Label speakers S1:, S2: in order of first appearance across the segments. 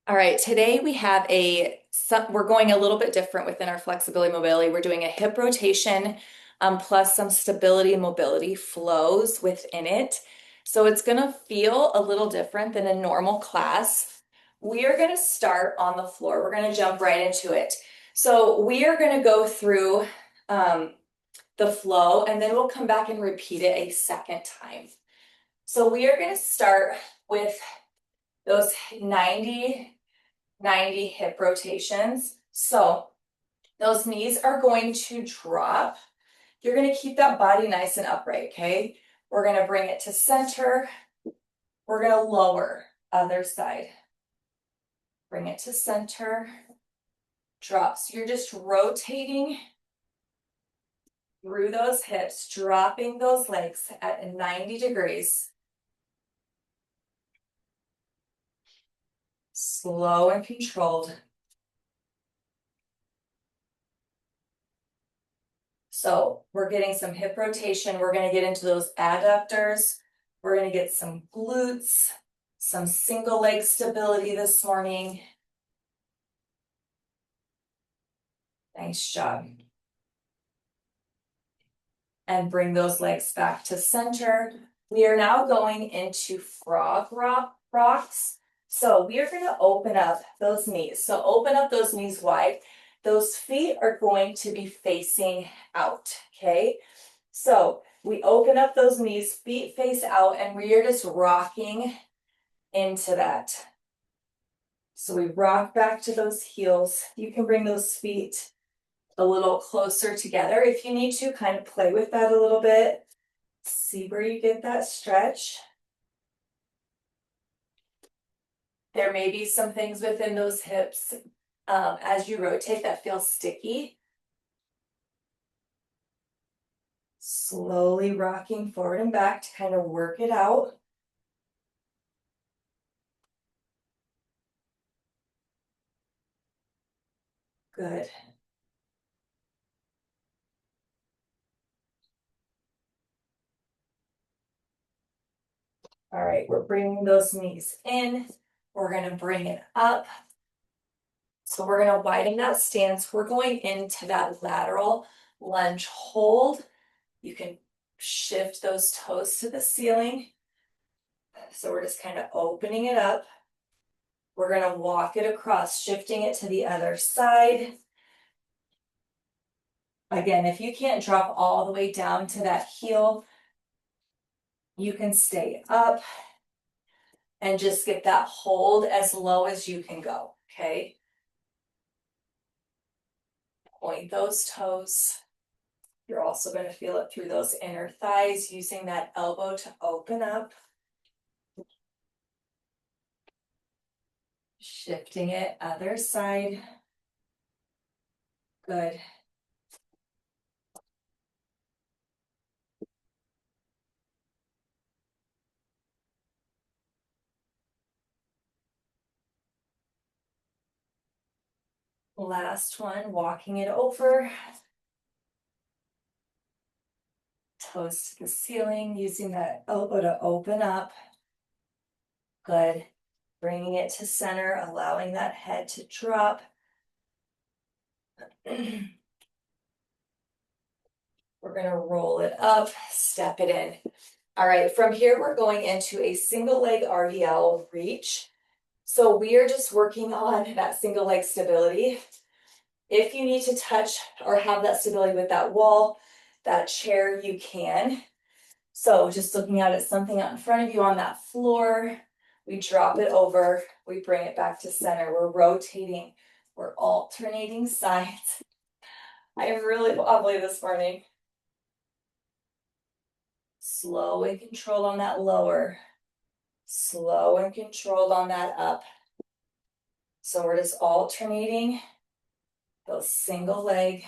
S1: All right, today we have we're going a little bit different within our flexibility mobility. We're doing a hip rotation plus some stability and mobility flows within it. So it's going to feel a little different than a normal class. We are going to start on the floor. We're going to jump right into it. So we are going to go through um, the flow and then we'll come back and repeat it a second time. So we are going to start with those 90 hip rotations. So those knees are going to drop. You're going to keep that body nice and upright, okay? We're going to bring it to center. We're going to lower, other side. Bring it to center. Drop. So you're just rotating through those hips, dropping those legs at 90 degrees. Slow and controlled. So we're getting some hip rotation. We're going to get into those adductors. We're going to get some glutes, some single leg stability this morning. Nice job. And bring those legs back to center. We are now going into frog rocks. So we are going to open up those knees. So open up those knees wide. Those feet are going to be facing out, okay? So we open up those knees, feet face out, and we are just rocking into that. So we rock back to those heels. You can bring those feet a little closer together if you need to, kind of play with that a little bit. See where you get that stretch. There may be some things within those hips as you rotate that feel sticky. Slowly rocking forward and back to kind of work it out. Good. All right, we're bringing those knees in. We're going to bring it up. So we're going to widen that stance. We're going into that lateral lunge hold. You can shift those toes to the ceiling. So we're just kind of opening it up. We're going to walk it across, shifting it to the other side. Again, if you can't drop all the way down to that heel, you can stay up and just get that hold as low as you can go, okay? Point those toes. You're also going to feel it through those inner thighs, using that elbow to open up. Shifting it, other side. Good. Last one, walking it over. Toes to the ceiling, using that elbow to open up. Good. Bringing it to center, allowing that head to drop. We're going to roll it up, step it in. All right, from here, we're going into a single leg RDL reach. So we are just working on that single leg stability. If you need to touch or have that stability with that wall, that chair, you can. So just looking at it, something out in front of you on that floor, we drop it over, we bring it back to center. We're rotating, we're alternating sides. I am really wobbly this morning. Slow and controlled on that lower. Slow and controlled on that up. So we're just alternating those single leg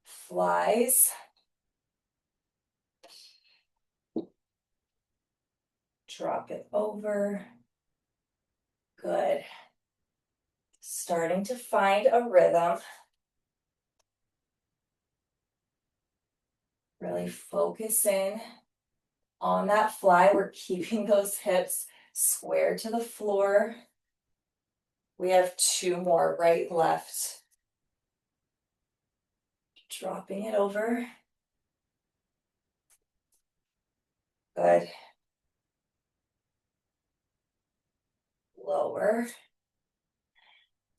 S1: flies. Drop it over. Good. Starting to find a rhythm. Really focus in on that fly. We're keeping those hips square to the floor. We have 2 more, right, left. Dropping it over. Good. Lower.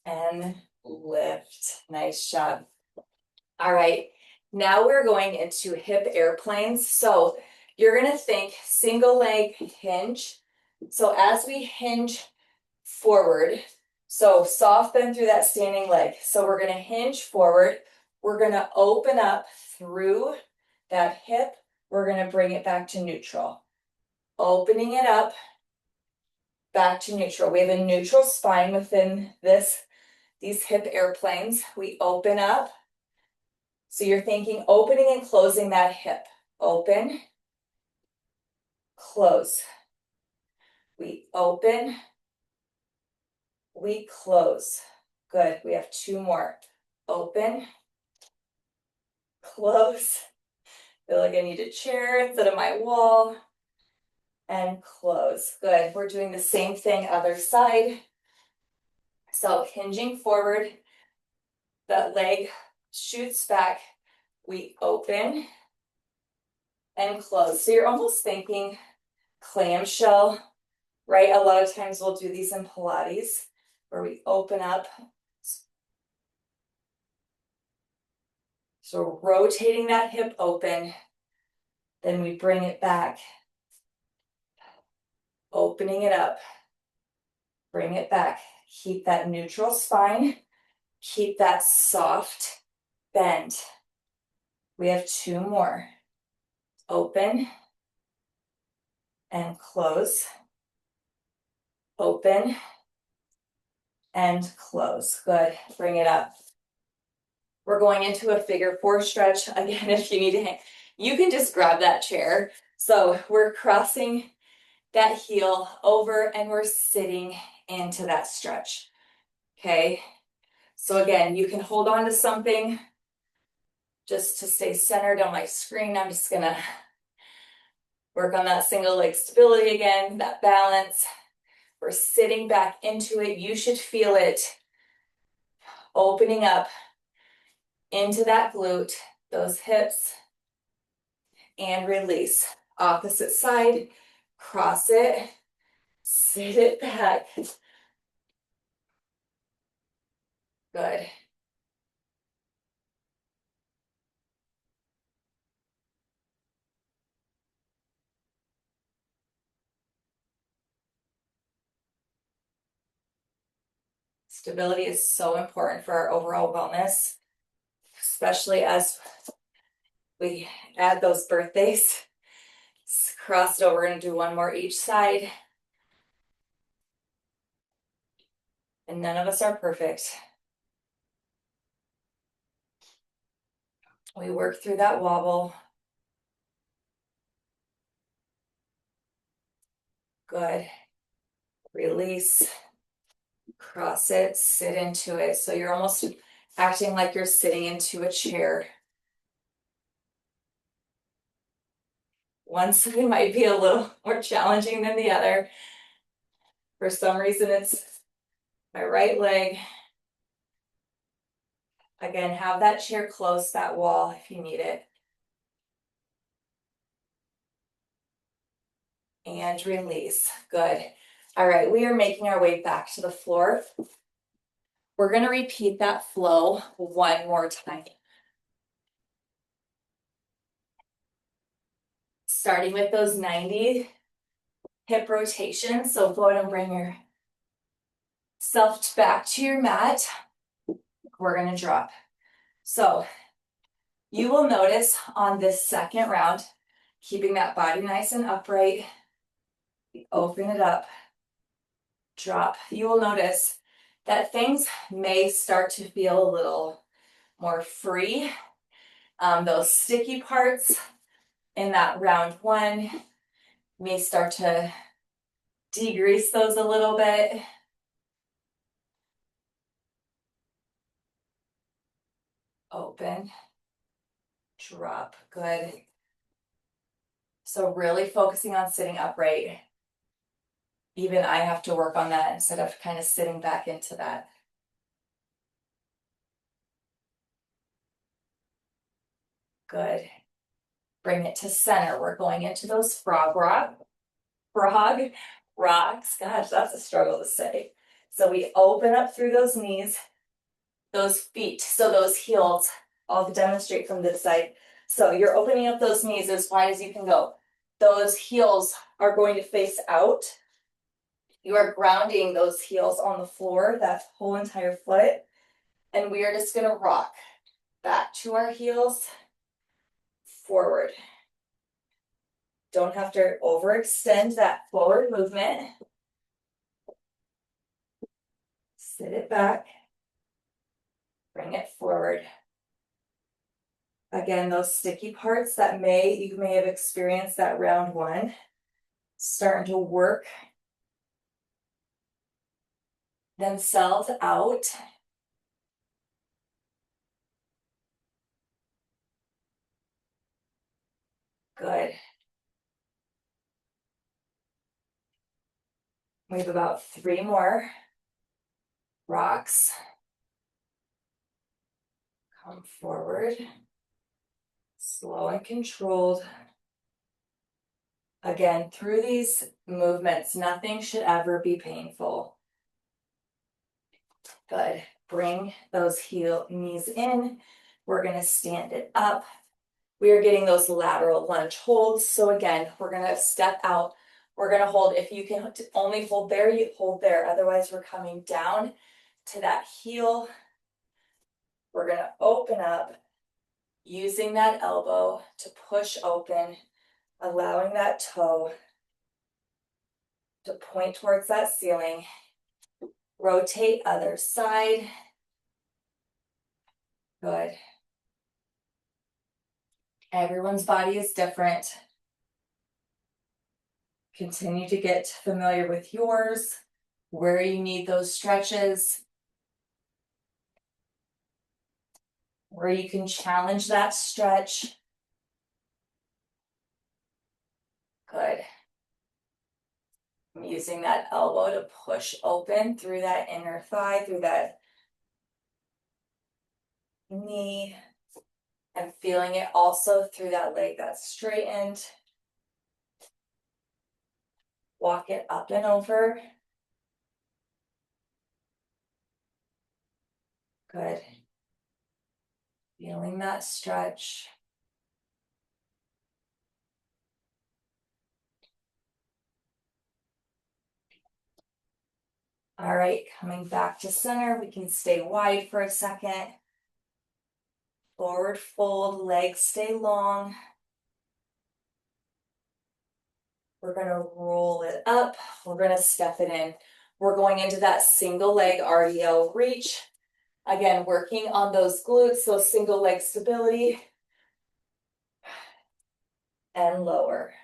S1: And lift. Nice job. All right, now we're going into hip airplanes. So you're gonna think single leg hinge. So as we hinge forward, so soft bend through that standing leg. So we're gonna hinge forward. We're gonna open up through that hip. We're gonna bring it back to neutral. Opening it up, back to neutral. We have a neutral spine within these hip airplanes. We open up. So you're thinking opening and closing that hip. Open, close. We open, we close. Good, we have 2 more. Open, close. Feel like I need a chair instead of my wall. And close. Good, we're doing the same thing other side. So hinging forward, that leg shoots back. We open and close. So you're almost thinking clamshell, right? A lot of times we'll do these in Pilates where we open up. So rotating that hip open, then we bring it back, opening it up, bring it back. Keep that neutral spine, keep that soft bend. We have 2 more. Open and close, open and close. Good, bring it up. We're going into a figure 4 stretch. Again, if you need to hang, you can just grab that chair. So we're crossing that heel over and we're sitting into that stretch. Okay. So again, you can hold on to something just to stay centered on my screen. I'm just gonna work on that single leg stability again, that balance. We're sitting back into it. You should feel it opening up into that glute, those hips, and release. Opposite side, cross it, sit it back. Good. Stability is so important for our overall wellness, especially as we add those birthdays. Cross it over, we're gonna do 1 more each side. And none of us are perfect. We work through that wobble. Good. Release. Cross it, sit into it. So you're almost acting like you're sitting into a chair. One side might be a little more challenging than the other. For some reason, it's my right leg. Again, have that chair close, that wall if you need it. And release. Good. All right, we are making our way back to the floor. We're going to repeat that flow 1 more time. Starting with those 90 hip rotations. So go ahead and bring yourself back to your mat. We're going to drop. So you will notice on this second round, keeping that body nice and upright, open it up, drop. You will notice that things may start to feel a little more free. Those sticky parts in that round 1 may start to degrease those a little bit. Open, drop, good. So really focusing on sitting upright. Even I have to work on that instead of kind of sitting back into that. Good. Bring it to center. We're going into those frog rocks. Gosh, that's a struggle to say. So we open up through those knees, those feet, so those heels. I'll demonstrate from this side. So you're opening up those knees as wide as you can go. Those heels are going to face out. You are grounding those heels on the floor, that whole entire foot. And we are just gonna rock back to our heels, forward. Don't have to overextend that forward movement. Sit it back. Bring it forward. Again, those sticky parts that you may have experienced that round one, starting to work themselves out. Good. We have about 3 more rocks. Come forward. Slow and controlled. Again, through these movements, nothing should ever be painful. Good. Bring those knees in. We're going to stand it up. We are getting those lateral lunge holds. So again, we're going to step out. We're going to hold. If you can only hold there, you hold there. Otherwise, we're coming down to that heel. We're going to open up, using that elbow to push open, allowing that toe to point towards that ceiling. Rotate other side. Good. Everyone's body is different. Continue to get familiar with yours, where you need those stretches, where you can challenge that stretch. Good. I'm using that elbow to push open through that inner thigh, through that knee, and feeling it also through that leg that's straightened. Walk it up and over. Good. Feeling that stretch. All right, coming back to center, we can stay wide for a second. Forward fold, legs stay long. We're gonna roll it up. We're gonna step it in. We're going into that single leg RDL reach. Again, working on those glutes, those single leg stability. And lower.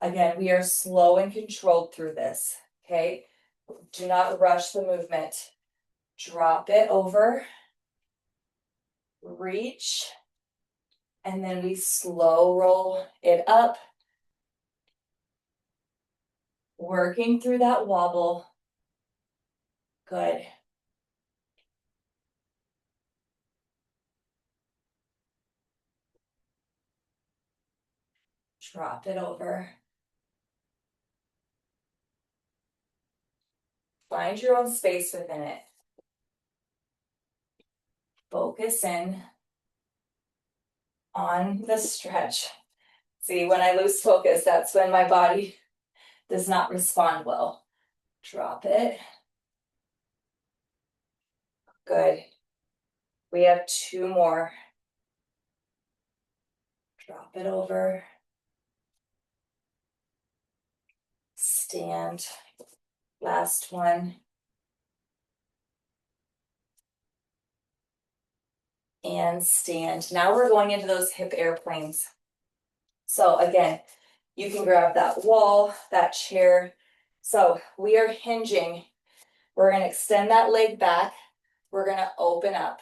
S1: Again, we are slow and controlled through this, okay? Do not rush the movement. Drop it over. Reach. And then we slow roll it up. Working through that wobble. Good. Drop it over. Find your own space within it. Focus in on the stretch. See, when I lose focus, that's when my body does not respond well. Drop it. Good. We have 2 more. Drop it over. Stand. Last one. And stand. Now we're going into those hip airplanes. So again, you can grab that wall, that chair. So we are hinging. We're going to extend that leg back. We're going to open up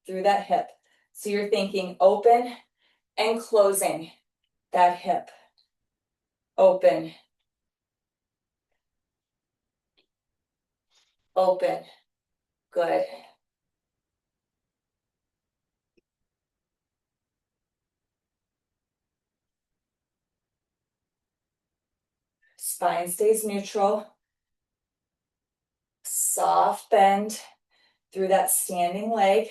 S1: through that hip. So you're thinking open and closing that hip. open, open, good. Spine stays neutral. Soft bend through that standing leg.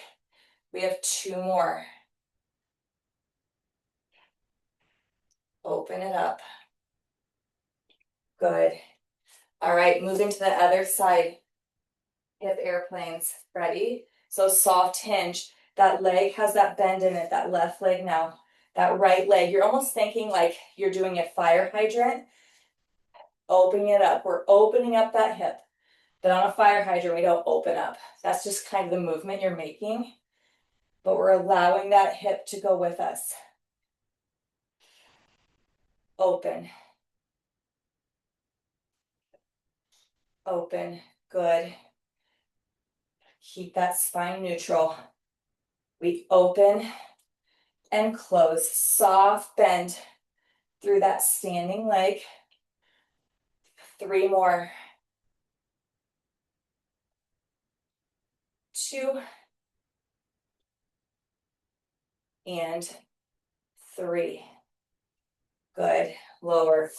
S1: We have 2 more. Open it up. Good. All right, moving to the other side. Hip airplanes. Ready? So soft hinge. That leg has that bend in it, that left leg now. That right leg, you're almost thinking like you're doing a fire hydrant. Opening it up. We're opening up that hip. But on a fire hydrant, we don't open up. That's just kind of the movement you're making. But we're allowing that hip to go with us. Open. Open. Good. Keep that spine neutral. We open and close. Soft bend through that standing leg. 3 more. 2 and 3. Good. Lower.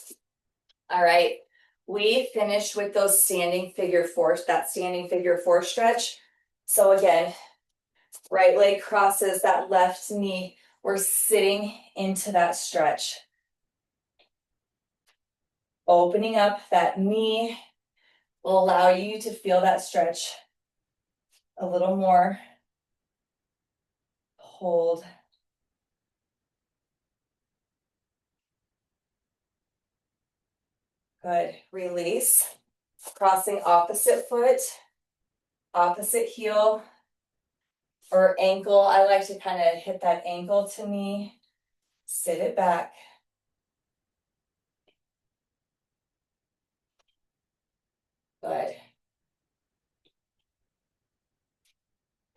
S1: All right. We finished with those standing figure 4, that standing figure 4 stretch. So again, right leg crosses that left knee. We're sitting into that stretch. Opening up that knee will allow you to feel that stretch a little more. Hold. Good. Release. Crossing opposite foot, opposite heel, or ankle. I like to kind of hit that ankle to knee. Sit it back. Good.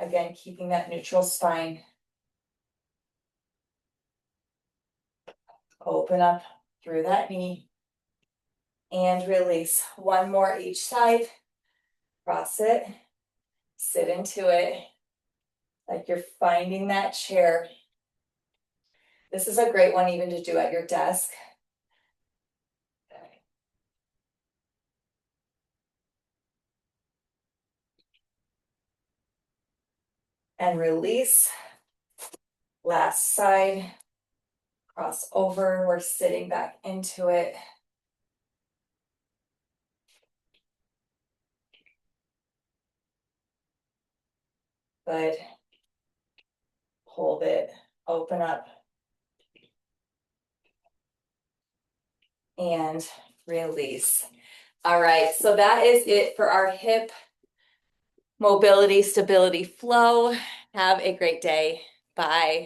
S1: Again, keeping that neutral spine. Open up through that knee. And release. 1 more each side. Cross it. Sit into it. Like you're finding that chair. This is a great one even to do at your desk. And release. Last side. Cross over. We're sitting back into it. Good. Hold it. Open up. And release. All right, so that is it for our hip mobility, stability, flow. Have a great day. Bye.